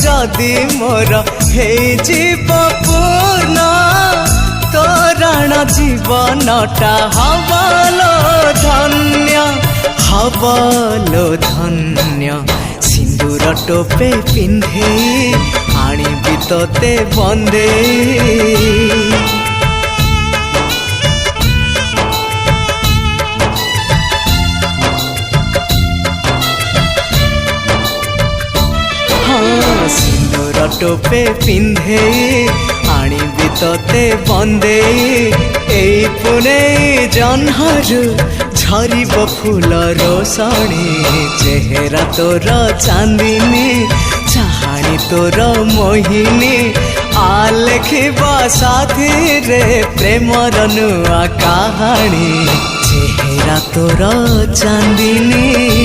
जदि मोर हे जीव पूर्ण तोरण जीवनटा हबलो धन्य सिंदूर टोपे पिंधे आनिबि तोते बंदे सिंदूर टोपे पिंधे आनिबि तोते बंदे एई पुने जन्हरु झरिब फूल रोशनी चेहरा तोर चांदिनी चाहाणी तोर मोहिनी आ लेखिबा साथी रे प्रेमर नुआ कहानी चेहरा तोर चांदिनी।